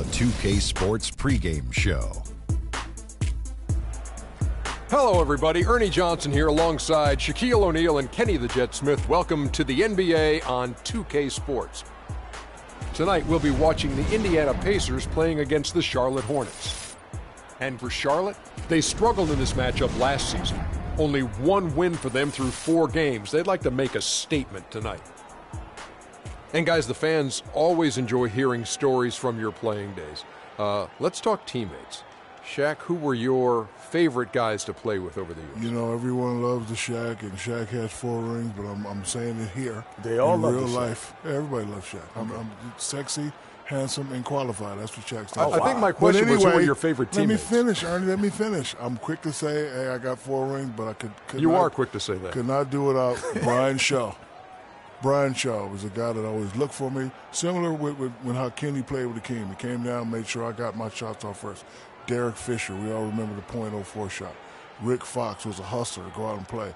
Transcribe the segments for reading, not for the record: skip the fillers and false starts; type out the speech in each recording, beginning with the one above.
2K Sports pregame show. Hello, everybody. Ernie Johnson here alongside Shaquille O'Neal and Kenny the Jet Smith. Welcome to the NBA on 2K Sports. Tonight, we'll be watching the Indiana Pacers playing against the Charlotte Hornets. And for Charlotte, they struggled in this matchup last season. Only one win for them through 4 games. They'd like to make a statement tonight. And guys, the fans always enjoy hearing stories from your playing days. Let's talk teammates. Shaq, who were your favorite guys to play with over the years? You know, everyone loves the Shaq, and Shaq has 4 rings, but I'm saying it here. They all love real the life. Yeah, everybody loves Shaq. Okay. I'm sexy, handsome, and qualified. That's what Shaq stands I for. think my question was, who were your favorite teammates? Let me finish, Ernie. Let me finish. I'm quick to say, hey, I got 4 rings, but I could You not, are quick to say that. Could not do without Brian Shaw. Brian Shaw was a guy that always looked for me, similar with when how Kenny played with the King. He came down, made sure I got my shots off first. Derek Fisher, we all remember the .04 shot. Rick Fox was a hustler to go out and play.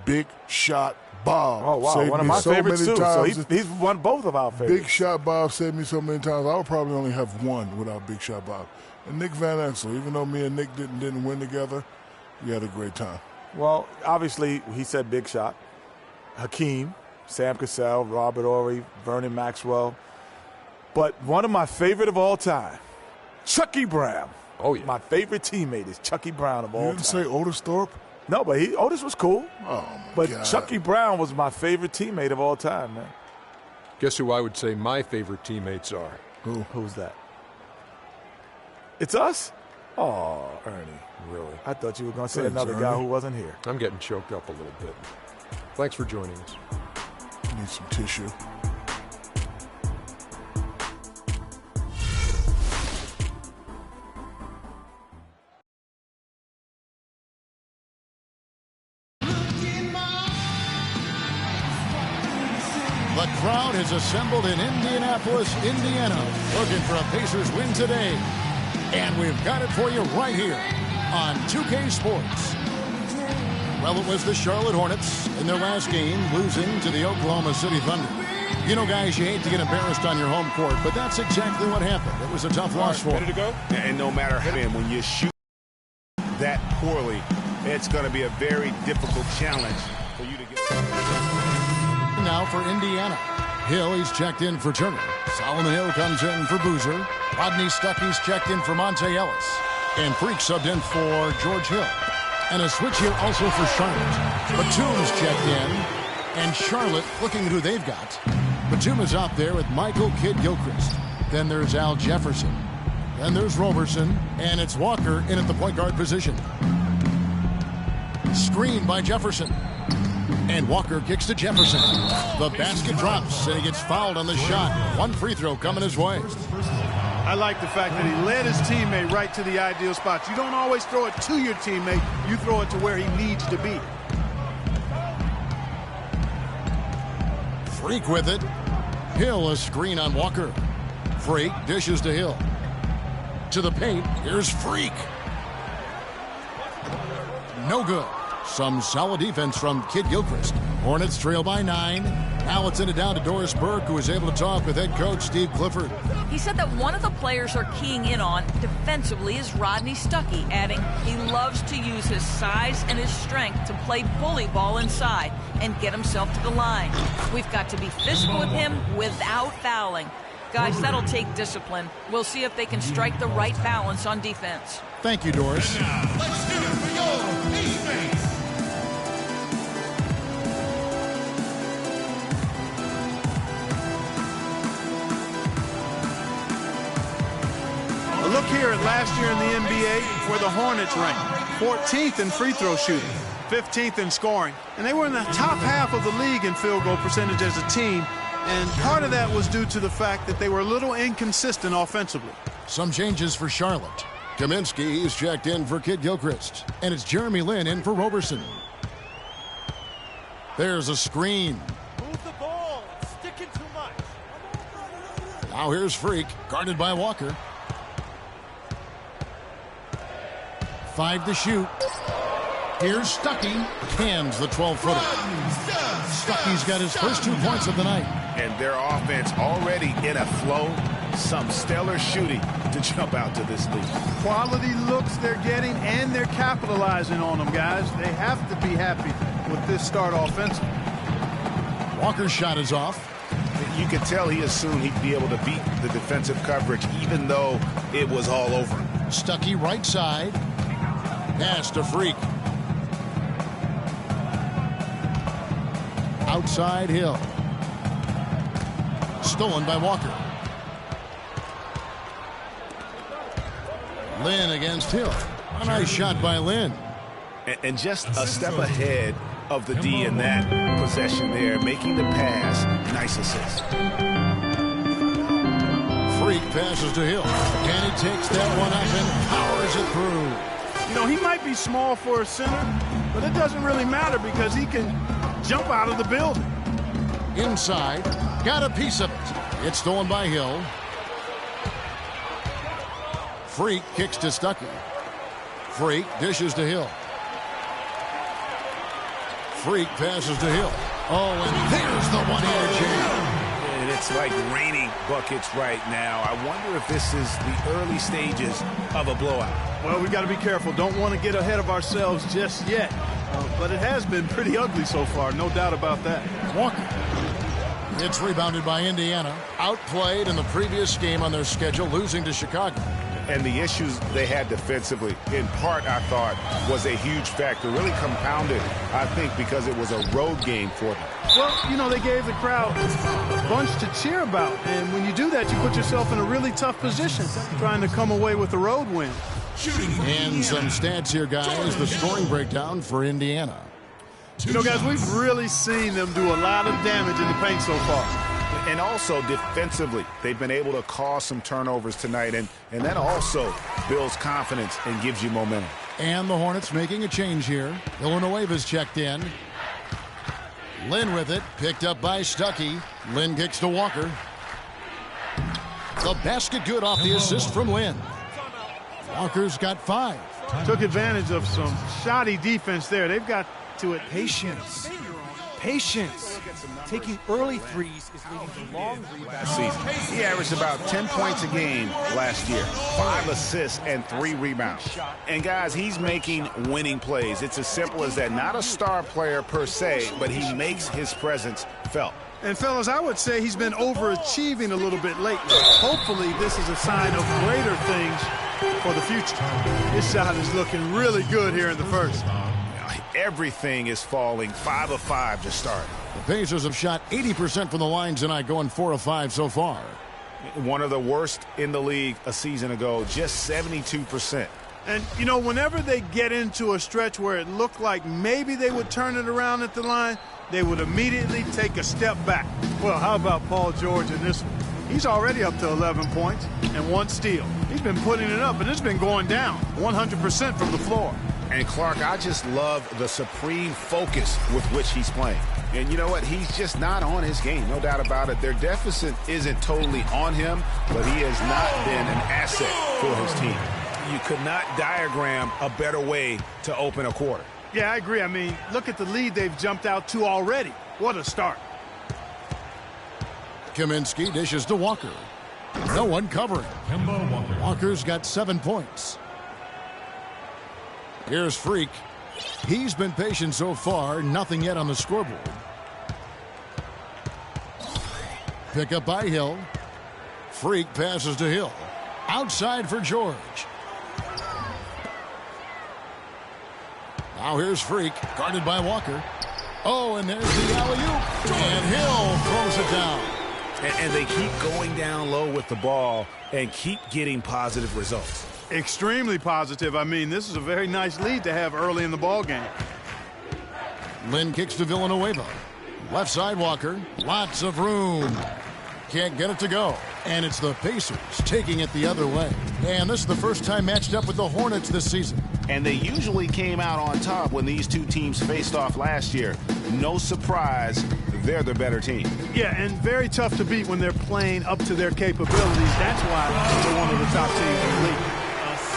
Big Shot Bob. Oh, wow. Saved One of me my so favorites, many too. times. So he's won both of our favorites. Big Shot Bob saved me so many times. I would probably only have one without Big Shot Bob. And Nick Van Exel, even though me and Nick didn't win together, we had a great time. Well, obviously, he said Big Shot. Hakeem, Sam Cassell, Robert Horry, Vernon Maxwell. But one of my favorite of all time, Chucky Brown. Oh, yeah. My favorite teammate is Chucky Brown of all time. You didn't say Otis Thorpe? No, but Otis was cool. Oh, my but God. Chucky Brown was my favorite teammate of all time, man. Guess who I would say my favorite teammates are? Who's that? It's us? Oh, Ernie. Really? I thought you were going to say Thanks, another guy Ernie. who wasn't here. I'm getting choked up a little bit. Thanks for joining us. Need some tissue. The crowd has assembled in Indianapolis, Indiana, looking for a Pacers win today. And we've got it for you right here on 2K Sports. Well, it was the Charlotte Hornets in their last game, losing to the Oklahoma City Thunder. You know, guys, you hate to get embarrassed on your home court, but that's exactly what happened. It was a tough loss for them. Ready to go? And no matter how, when you shoot that poorly, it's going to be a very difficult challenge for you to get. Now for Indiana. Hill, he's checked in for Turner. Solomon Hill comes in for Boozer. Rodney Stuckey's checked in for Monte Ellis. And Freak subbed in for George Hill. And a switch here also for Charlotte. Batum's checked in. And Charlotte looking at who they've got. Batum is out there with Michael Kidd-Gilchrist. Then there's Al Jefferson. Then there's Roberson. And it's Walker in at the point guard position. Screen by Jefferson. And Walker kicks to Jefferson. The basket drops, and he gets fouled on the shot. One free throw coming his way. I like the fact that he led his teammate right to the ideal spots. You don't always throw it to your teammate. You throw it to where he needs to be. Freak with it. Hill, a screen on Walker. Freak dishes to Hill. To the paint, here's Freak. No good. Some solid defense from Kidd-Gilchrist. Hornets trail by 9. Now it's in it down to Doris Burke, who is able to talk with head coach Steve Clifford. He said that one of the players are keying in on defensively is Rodney Stuckey, adding he loves to use his size and his strength to play bully ball inside and get himself to the line. We've got to be physical with him without fouling. Guys, that'll take discipline. We'll see if they can strike the right balance on defense. Thank you, Doris. And now, let's hear it for your teammates. A look here at last year in the NBA where the Hornets ranked 14th in free throw shooting, 15th in scoring, and they were in the top half of the league in field goal percentage as a team, and part of that was due to the fact that they were a little inconsistent offensively. Some changes for Charlotte. Kaminsky is checked in for Kidd-Gilchrist, and it's Jeremy Lin in for Roberson. There's a screen. Move the ball. Sticking too much. Now here's Freak, guarded by Walker. 5 to shoot. Here's Stuckey. Cams the 12-footer. Stuckey's got his first 2 points of the night. And their offense already in a flow. some stellar shooting to jump out to this lead. Quality looks they're getting, and they're capitalizing on them, guys. They have to be happy with this start offensively. Walker's shot is off. You could tell he assumed he'd be able to beat the defensive coverage, even though it was all over him. Stuckey right side. Pass to Freak. Outside Hill. Stolen by Walker. Lynn against Hill. A nice shot by Lynn. And just a step ahead of the D in that possession there, making the pass. Nice assist. Freak passes to Hill. And he takes that one up and powers it through. You know, he might be small for a center, but it doesn't really matter because he can jump out of the building. Inside. Got a piece of it. It's stolen by Hill. Freak kicks to Stuckey. Freak dishes to Hill. Freak passes to Hill. Oh, and there's the one-handed jam. And it's like raining buckets right now. I wonder if this is the early stages of a blowout. Well, we got to be careful. Don't want to get ahead of ourselves just yet. But it has been pretty ugly so far, no doubt about that. Walker. It's rebounded by Indiana. Outplayed in the previous game on their schedule, losing to Chicago. And the issues they had defensively, in part, I thought, was a huge factor. Really compounded, I think, because it was a road game for them. Well, you know, they gave the crowd a bunch to cheer about. And when you do that, you put yourself in a really tough position, trying to come away with a road win. And some stats here, guys. The scoring breakdown for Indiana. You know, guys, we've really seen them do a lot of damage in the paint so far. And also defensively, they've been able to cause some turnovers tonight, and that also builds confidence and gives you momentum. And the Hornets making a change here. Villanueva's checked in. Lynn with it, picked up by Stuckey. Lynn kicks to Walker. The basket good off the assist from Lynn. Walker's got 5. Took advantage of some shoddy defense there. They've got to it. Patience. Patience. Taking early threes is leading to long rebounds. Season. He averaged about 10 points a game last year, 5 assists and 3 rebounds. And guys, he's making winning plays. It's as simple as that. Not a star player per se, but he makes his presence felt. And fellas, I would say he's been overachieving a little bit lately. Hopefully this is a sign of greater things for the future. His shot is looking really good here in the first. Everything is falling. 5 of 5 to start. The Pacers have shot 80% from the line tonight, going 4 of 5 so far. One of the worst in the league a season ago, just 72%. And, you know, whenever they get into a stretch where it looked like maybe they would turn it around at the line, they would immediately take a step back. Well, how about Paul George in this one? He's already up to 11 points and 1 steal. He's been putting it up, and it's been going down 100% from the floor. And Clark, I just love the supreme focus with which he's playing. And you know what? He's just not on his game, no doubt about it. Their deficit isn't totally on him, but he has not been an asset for his team. You could not diagram a better way to open a quarter. Yeah, I agree. I mean, look at the lead they've jumped out to already. What a start. Kaminsky dishes to Walker. No one covering. Walker's got 7 points. Here's Freak. He's been patient so far. Nothing yet on the scoreboard. Pick up by Hill. Freak passes to Hill. Outside for George. Now here's Freak, guarded by Walker. Oh, and there's the alley-oop. And Hill throws it down. And they keep going down low with the ball and keep getting positive results. Extremely positive. I mean, this is a very nice lead to have early in the ball game. Lynn kicks to Villanueva. Left side Walker. Lots of room. Can't get it to go. And it's the Pacers taking it the other way. And this is the first time matched up with the Hornets this season. And they usually came out on top when these two teams faced off last year. No surprise, they're the better team. Yeah, and very tough to beat when they're playing up to their capabilities. That's why they're one of the top teams in the league.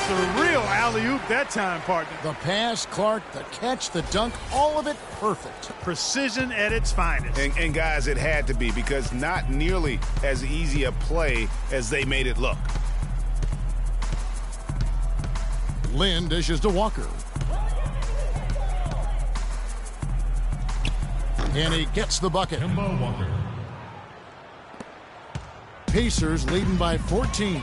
That's a real alley-oop that time, partner. The pass, Clark, the catch, the dunk, all of it perfect. Precision at its finest. And guys, it had to be, because not nearly as easy a play as they made it look. Lynn dishes to Walker. And he gets the bucket. Pacers leading by 14.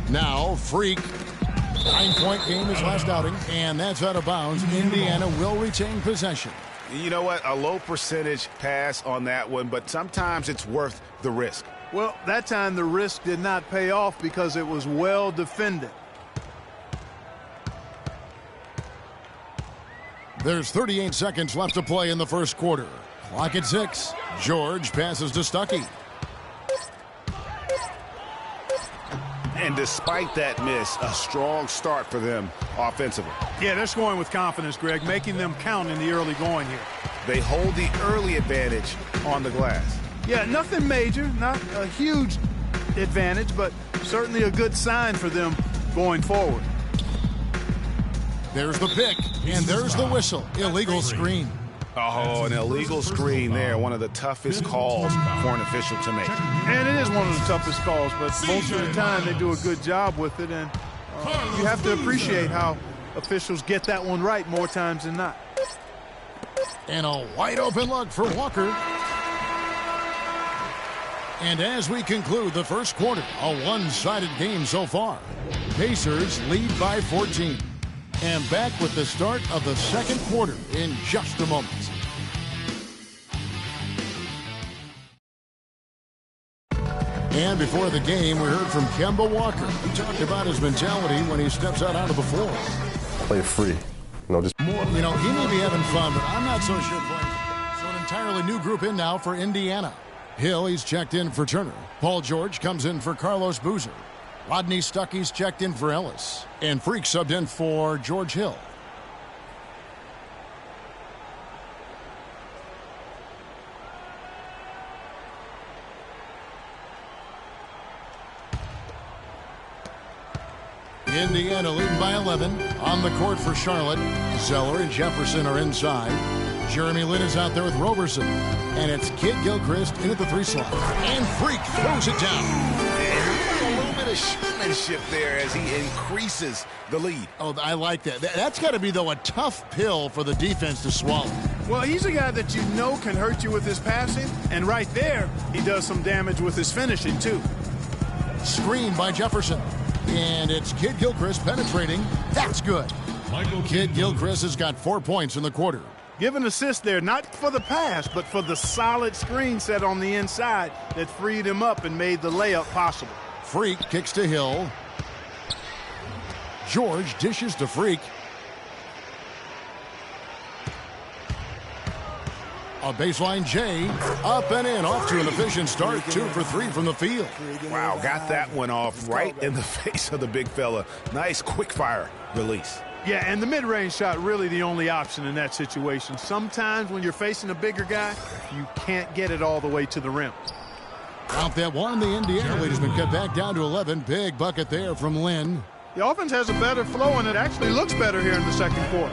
Now, Freak. 9-point game his last outing, and that's out of bounds. Indiana will retain possession. You know what? A low percentage pass on that one, but sometimes it's worth the risk. Well, that time the risk did not pay off because it was well defended. There's 38 seconds left to play in the first quarter. Clock at 6. George passes to Stuckey. And despite that miss, a strong start for them offensively. Yeah, they're scoring with confidence, Greg, making them count in the early going here. They hold the early advantage on the glass. Yeah, nothing major, not a huge advantage, but certainly a good sign for them going forward. There's the pick, and there's the whistle. Illegal screen. Oh, an illegal screen there. One of the toughest calls for an official to make. And it is one of the toughest calls, but most of the time they do a good job with it, and you have to appreciate how officials get that one right more times than not. And a wide open look for Walker. And as we conclude the first quarter, a one-sided game so far. Pacers lead by 14. And back with the start of the second quarter in just a moment. And before the game, we heard from Kemba Walker. He talked about his mentality when he steps out onto the floor. Play free. Just more. He may be having fun, but I'm not so sure playing. So an entirely new group in now for Indiana. Hill, he's checked in for Turner. Paul George comes in for Carlos Boozer. Rodney Stuckey's checked in for Ellis. And Freak subbed in for George Hill. Indiana leading by 11. On the court for Charlotte. Zeller and Jefferson are inside. Jeremy Lin is out there with Roberson. And it's Kid Gilchrist in at the 3 slot. And Freak throws it down. Ship there as he increases the lead. Oh, I like that. That's got to be, though, a tough pill for the defense to swallow. Well, he's a guy that you know can hurt you with his passing, and right there, he does some damage with his finishing, too. Screen by Jefferson. And it's Kid Gilchrist penetrating. That's good. Kid Gilchrist has got 4 points in the quarter. Give an assist there, not for the pass, but for the solid screen set on the inside that freed him up and made the layup possible. Freak kicks to Hill. George dishes to Freak. A baseline J. Up and in. Off to an efficient start. 2 for 3 from the field. Wow, got that one off right in the face of the big fella. Nice quick fire release. Yeah, and the mid-range shot really the only option in that situation. Sometimes when you're facing a bigger guy, you can't get it all the way to the rim. Out that one, the Indiana lead has been cut back down to 11. Big bucket there from Lynn. The offense has a better flow, and it actually looks better here in the second quarter.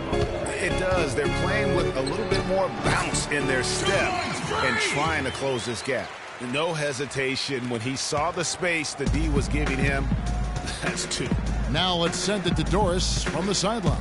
It does. They're playing with a little bit more bounce in their step and trying to close this gap. No hesitation. When he saw the space the D was giving him, that's 2. Now let's send it to Doris from the sideline.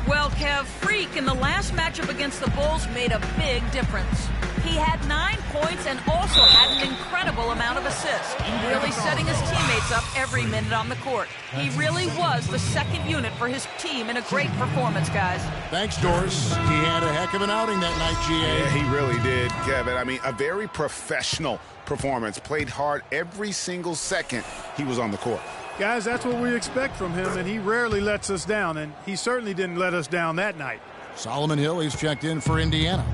Well, Kev, Freak in the last matchup against the Bulls made a big difference. He had 9 points and also had an incredible amount of assists, really setting his teammates up every minute on the court. He really was the second unit for his team in a great performance, guys. Thanks, Doris. He had a heck of an outing that night, GA. Yeah, he really did, Kevin. I mean, a very professional performance. Played hard every single second he was on the court. Guys, that's what we expect from him, and he rarely lets us down, and he certainly didn't let us down that night. Solomon Hill, he's checked in for Indiana.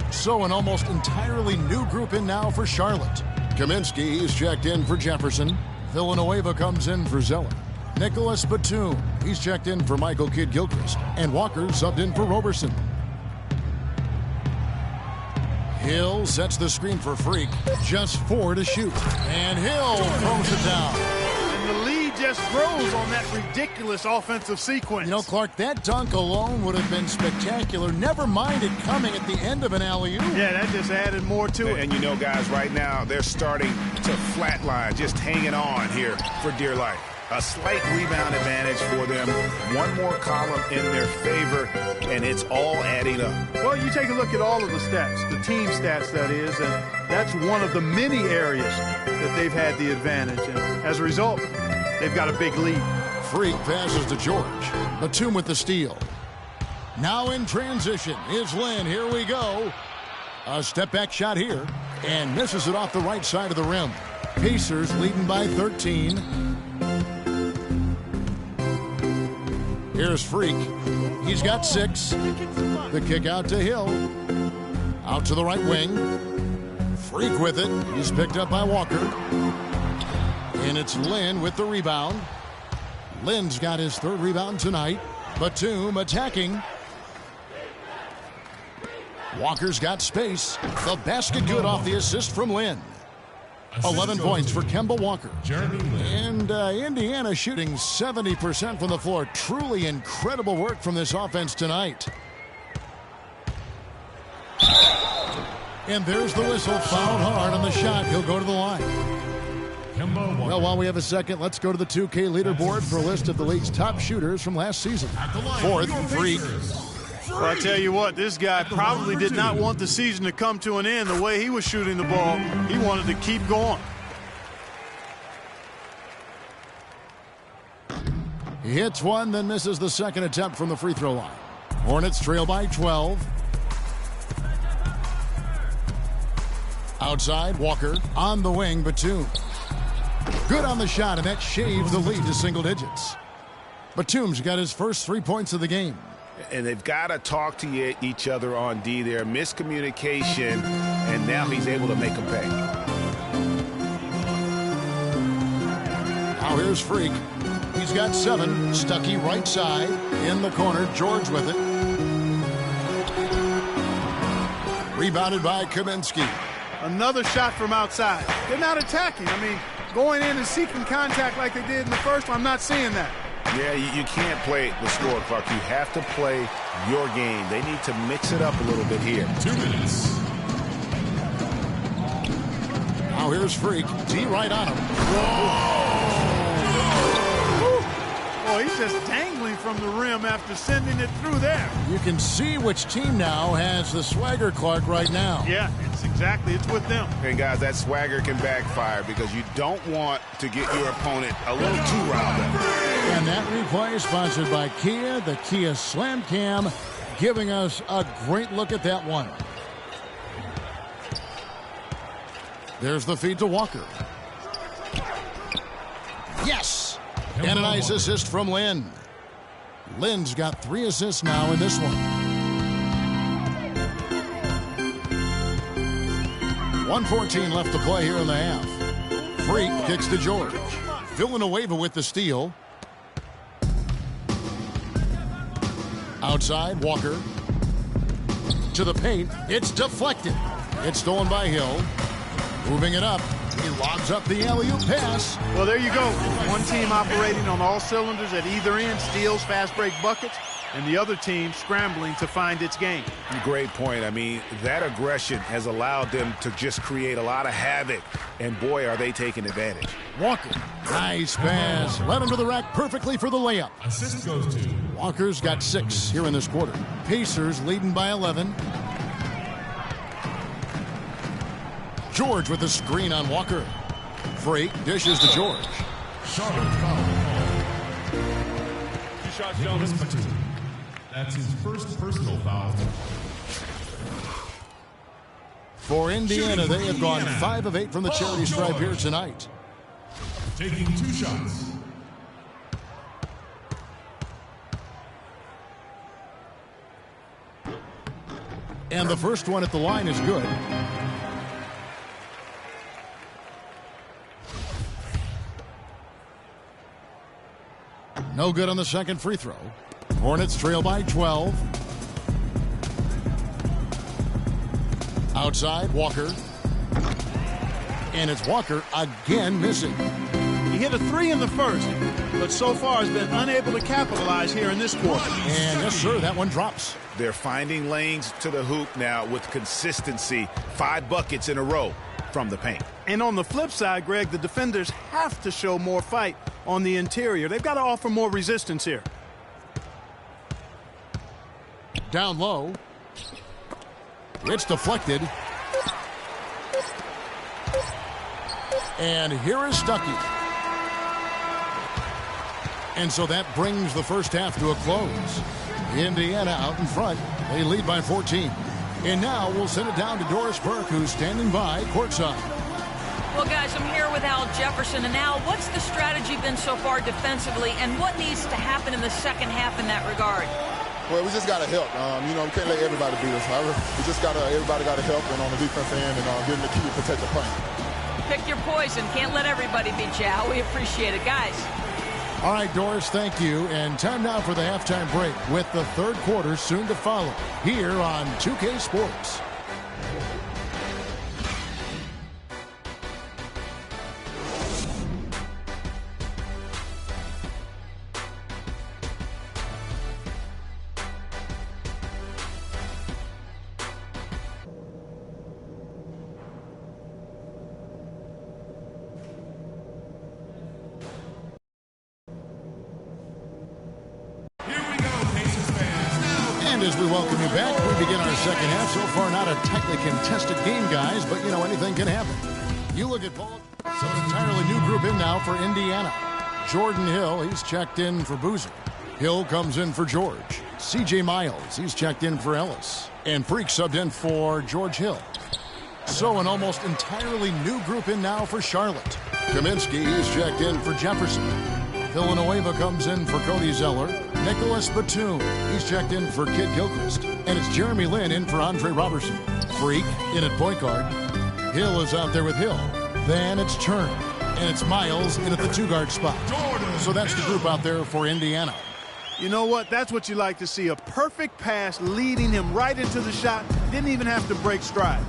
So an almost entirely new group in now for Charlotte. Kaminsky, he's checked in for Jefferson. Villanueva comes in for Zeller. Nicholas Batum, he's checked in for Michael Kidd Gilchrist. And Walker subbed in for Roberson. Hill sets the screen for Freak. Just 4 to shoot. And Hill throws it down. And the lead just grows on that ridiculous offensive sequence. You know, Clark, that dunk alone would have been spectacular. Never mind it coming at the end of an alley-oop. Yeah, that just added more to it. And you know, guys, right now, they're starting to flatline, just hanging on here for dear life. A slight rebound advantage for them. One more column in their favor, and it's all adding up. Well, you take a look at all of the stats, the team stats, that is, and that's one of the many areas that they've had the advantage. And as a result, they've got a big lead. Freak passes to George. Batum with the steal. Now in transition is Lynn. Here we go. A step-back shot here, and misses it off the right side of the rim. Pacers leading by 13. Here's Freak. He's got 6. The kick out to Hill. Out to the right wing. Freak with it. He's picked up by Walker. And it's Lynn with the rebound. Lynn's got his 3rd rebound tonight. Batum attacking. Walker's got space. The basket good off the assist from Lynn. 11 points for Kemba Walker. And Indiana shooting 70% from the floor. Truly incredible work from this offense tonight. And there's the whistle. Fouled hard on the shot. He'll go to the line. Well, while we have a second, let's go to the 2K leaderboard for a list of the league's top shooters from last season. 4th, Freak. Well, I tell you what, this guy probably did not want the season to come to an end the way he was shooting the ball. He wanted to keep going. He hits one, then misses the second attempt from the free throw line. Hornets trail by 12. Outside, Walker. On the wing, Batum. Good on the shot, and that shaves the lead to single digits. Batum's got his first 3 points of the game. And they've got to talk to each other on D there. Miscommunication, and now he's able to make them pay. Now here's Freak. He's got 7. Stuckey right side. In the corner, George with it. Rebounded by Kaminsky. Another shot from outside. They're not attacking. I mean, going in and seeking contact like they did in the first one, I'm not seeing that. Yeah, you can't play the score, Clark. You have to play your game. They need to mix it up a little bit here. 2 minutes. Now here's Freak. D right on him. Oh, he's just dangling from the rim after sending it through there. You can see which team now has the swagger, Clark, right now. Yeah, it's with them. And guys, that swagger can backfire because you don't want to get your opponent a little too riled up. And that replay sponsored by Kia, the Kia Slam Cam, giving us a great look at that one. There's the feed to Walker. Yes! And a nice assist from Lynn. Lynn's got 3 assists now in this one. 1:14 left to play here in the half. Freak kicks to George. Villanueva with the steal. Outside, Walker. To the paint. It's deflected. It's stolen by Hill. Moving it up. He lobs up the alley-oop pass. Well, there you go. One team operating on all cylinders at either end, steals, fast break buckets, and the other team scrambling to find its game. Great point. I mean, that aggression has allowed them to just create a lot of havoc, and boy, are they taking advantage. Walker, nice pass. Led him to the rack perfectly for the layup. Assist goes to Walker's got 6 here in this quarter. Pacers leading by 11. George with the screen on Walker. Freak dishes to George. Charlotte foul. 2 shots, gentlemen. That's his first personal foul. For Indiana, they have gone 5 of 8 from the charity stripe here tonight. Taking 2 shots. And the first one at the line is good. No good on the second free throw. Hornets trail by 12. Outside, Walker. And it's Walker again missing. He hit a 3 in the first, but so far has been unable to capitalize here in this quarter. And yes, sir, that one drops. They're finding lanes to the hoop now with consistency. 5 buckets in a row from the paint. And on the flip side, Greg, the defenders have to show more fight on the interior. They've got to offer more resistance here. Down low. It's deflected. And here is Stuckey. And so that brings the first half to a close. Indiana out in front. They lead by 14. And now we'll send it down to Doris Burke, who's standing by courtside. Well, guys, I'm here with Al Jefferson. And Al, what's the strategy been so far defensively, and what needs to happen in the second half in that regard? Well, we just got to help. We can't let everybody beat us. We just everybody got to help, and on the defense end, and getting the key to protect the paint. Pick your poison. Can't let everybody beat you, Al. We appreciate it, guys. All right, Doris, thank you. And time now for the halftime break with the third quarter soon to follow here on 2K Sports. As we welcome you back, we begin our second half. So far, not a tightly contested game, guys, but, anything can happen. You look at Paul. So an entirely new group in now for Indiana. Jordan Hill, he's checked in for Boozer. Hill comes in for George. C.J. Miles, he's checked in for Ellis. And Freak subbed in for George Hill. So an almost entirely new group in now for Charlotte. Kaminsky, he's checked in for Jefferson. Villanueva comes in for Cody Zeller. Nicholas Batum, he's checked in for Kid Gilchrist. And it's Jeremy Lin in for Andre Robertson. Freak in at point guard. Hill is out there with Hill. Then it's Turner. And it's Miles in at the two-guard spot. So that's the group out there for Indiana. You know what? That's what you like to see. A perfect pass leading him right into the shot. Didn't even have to break stride.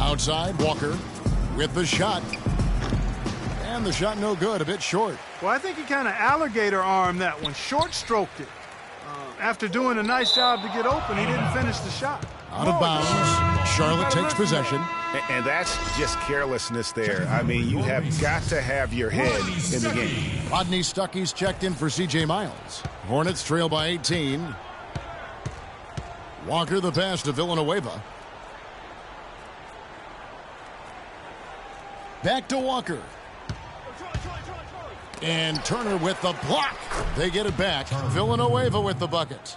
Outside, Walker with the shot. And the shot no good, a bit short. Well, I think he kind of alligator armed that one, short stroked it. After doing a nice job to get open, he didn't finish the shot. Out of bounds, Charlotte takes possession. And that's just carelessness there. I mean, you have got to have your head in the game. Rodney Stuckey's checked in for C.J. Miles. Hornets trail by 18. Walker the pass to Villanueva. Back to Walker. And Turner with the block. They get it back. Villanueva with the bucket.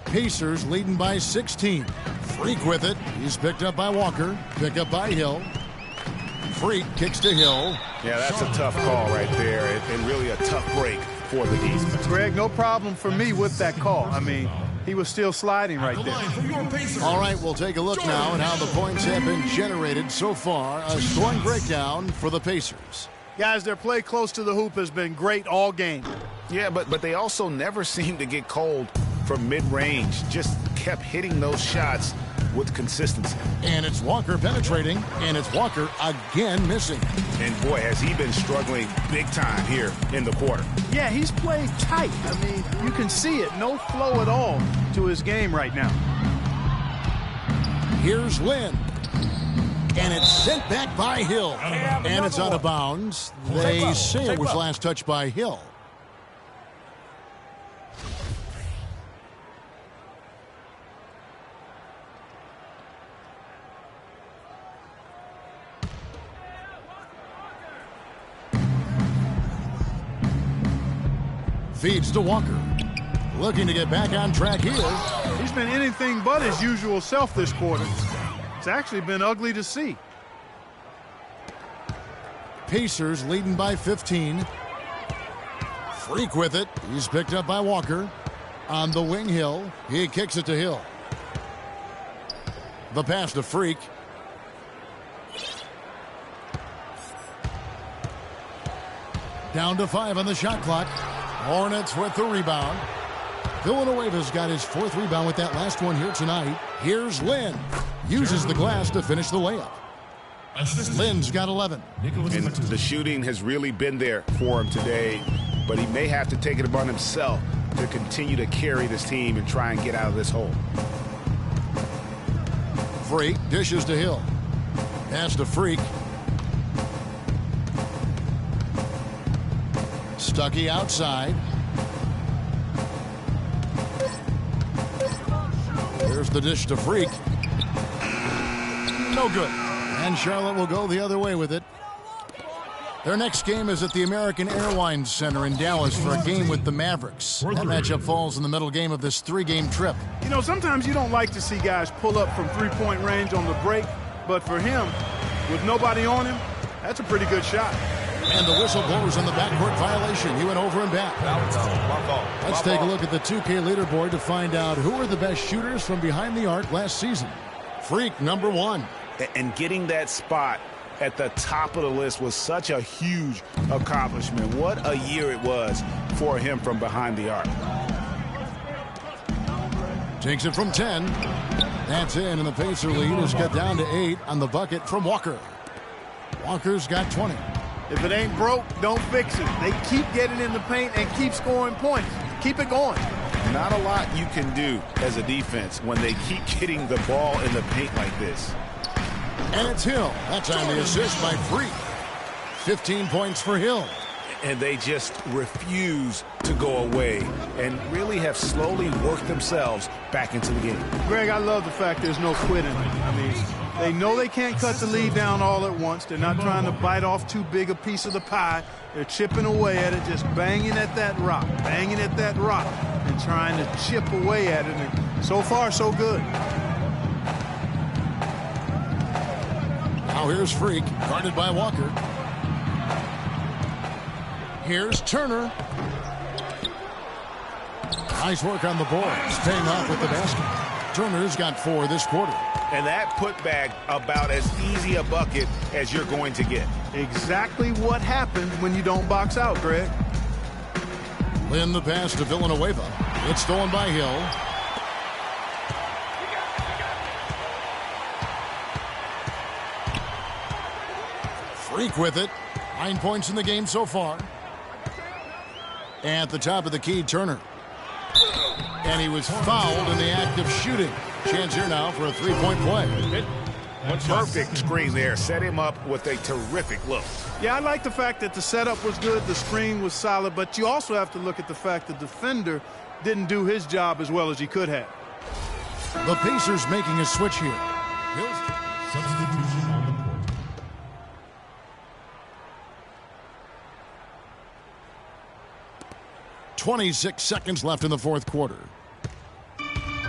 Pacers leading by 16. Freak with it. He's picked up by Walker. Pick up by Hill. Freak kicks to Hill. Yeah, that's a tough call right there. And really a tough break for the defense. Greg, no problem for me with that call. I mean, he was still sliding right there. All right, we'll take a look now at how the points have been generated so far. A scoring breakdown for the Pacers. Guys, their play close to the hoop has been great all game. Yeah, but they also never seem to get cold from mid-range. Just kept hitting those shots with consistency. And it's Walker penetrating, and it's Walker again missing. And boy, has he been struggling big time here in the quarter. Yeah, he's played tight. I mean, you can see it. No flow at all to his game right now. Here's Lin. And it's sent back by Hill. And it's out of bounds. They say it was last touched by Hill. Feeds to Walker. Looking to get back on track here. He's been anything but his usual self this quarter. It's actually been ugly to see. Pacers leading by 15. Freak with it. He's picked up by Walker. On the wing, Hill. He kicks it to Hill. The pass to Freak. Down to 5 on the shot clock. Hornets with the rebound. Villanueva's got his 4th rebound with that last one here tonight. Here's Lynn. Uses the glass to finish the layup. Lynn's got 11. And the shooting has really been there for him today, but he may have to take it upon himself to continue to carry this team and try and get out of this hole. Freak dishes to Hill. Pass to Freak. Stuckey outside. Here's the dish to Freak. No good. And Charlotte will go the other way with it. Their next game is at the American Airlines Center in Dallas for a game with the Mavericks. That matchup falls in the middle game of this 3-game trip. You know, sometimes you don't like to see guys pull up from 3-point range on the break, but for him, with nobody on him, that's a pretty good shot. And the whistle blows on the backcourt violation. He went over and back. Let's take a look at the 2K leaderboard to find out who are the best shooters from behind the arc last season. Freak, number 1. And getting that spot at the top of the list was such a huge accomplishment. What a year it was for him from behind the arc. Takes it from 10. That's in, and the Pacer lead is cut down to 8 on the bucket from Walker. Walker's got 20. If it ain't broke, don't fix it. They keep getting in the paint and keep scoring points. Keep it going. Not a lot you can do as a defense when they keep getting the ball in the paint like this. And it's Hill. That's on the assist by Freak. 15 points for Hill. And they just refuse to go away and really have slowly worked themselves back into the game. Greg, I love the fact there's no quitting. I mean, they know they can't cut the lead down all at once. They're not trying to bite off too big a piece of the pie. They're chipping away at it, just banging at that rock, and trying to chip away at it. And so far, so good. Now here's Freak, guarded by Walker. Here's Turner. Nice work on the board, staying off with the basket. Turner's got 4 this quarter. And that putback about as easy a bucket as you're going to get. Exactly what happens when you don't box out, Greg. Lynn the pass to Villanueva. It's stolen by Hill. Freak with it. 9 points in the game so far. At the top of the key, Turner. And he was fouled in the act of shooting. Chance here now for a 3-point play. Perfect screen there. Set him up with a terrific look. Yeah, I like the fact that the setup was good, the screen was solid, but you also have to look at the fact the defender didn't do his job as well as he could have. The Pacers making a switch here. Substitution on the court. .26 seconds left in the 4th quarter.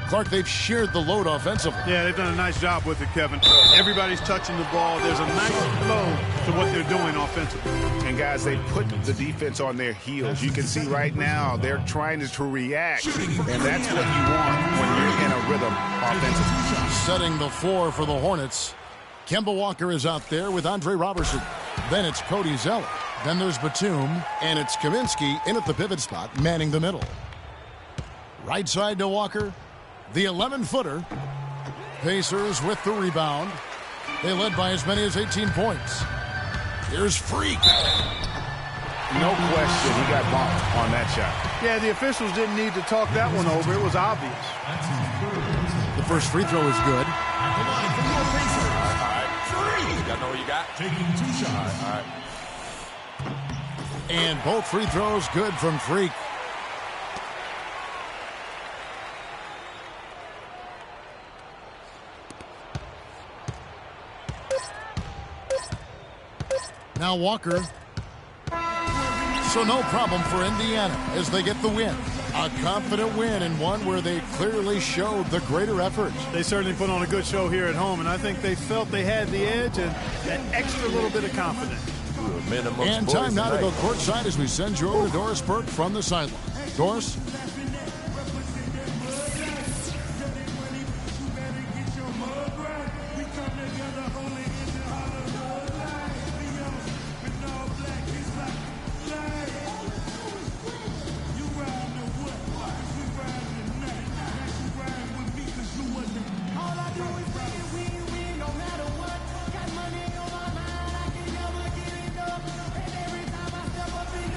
Clark, they've shared the load offensively. Yeah, they've done a nice job with it, Kevin. Everybody's touching the ball. There's a nice flow to what they're doing offensively. And, guys, they put the defense on their heels. You can see right now they're trying to react, and that's what you want when you're in a rhythm offensively. Setting the floor for the Hornets. Kemba Walker is out there with Andre Robertson. Then it's Cody Zeller. Then there's Batum, and it's Kaminsky in at the pivot spot, manning the middle. Right side to Walker. The 11-footer. Pacers with the rebound. They led by as many as 18 points. Here's Freak. No question, he got bumped on that shot. Yeah, the officials didn't need to talk that one over. It was obvious. The first free throw is good. All right. You know what you got? Taking 2 shots. All right. And both free throws good from Freak. Now Walker. So no problem for Indiana as they get the win. A confident win and one where they clearly showed the greater effort. They certainly put on a good show here at home, and I think they felt they had the edge and that extra little bit of confidence. And time now to go courtside as we send you over to Doris Burke from the sideline. Doris?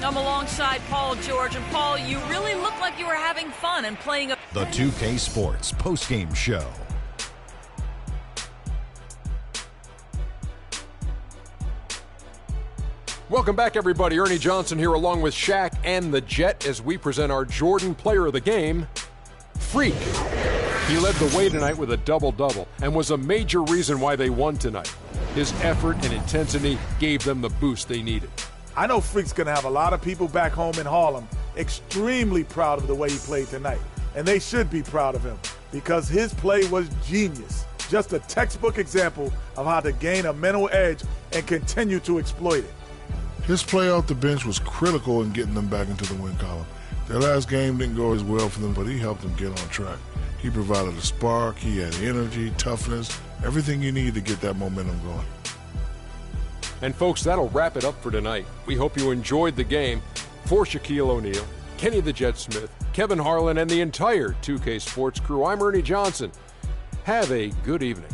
I'm alongside Paul George. And Paul, you really look like you were having fun and playing a... The 2K Sports postgame show. Welcome back, everybody. Ernie Johnson here along with Shaq and the Jet as we present our Jordan Player of the Game, Freak. He led the way tonight with a double-double and was a major reason why they won tonight. His effort and intensity gave them the boost they needed. I know Freak's going to have a lot of people back home in Harlem extremely proud of the way he played tonight. And they should be proud of him because his play was genius. Just a textbook example of how to gain a mental edge and continue to exploit it. His play off the bench was critical in getting them back into the win column. Their last game didn't go as well for them, but he helped them get on track. He provided a spark, he had energy, toughness, everything you need to get that momentum going. And folks, that'll wrap it up for tonight. We hope you enjoyed the game. For Shaquille O'Neal, Kenny the Jet Smith, Kevin Harlan, and the entire 2K Sports crew, I'm Ernie Johnson. Have a good evening.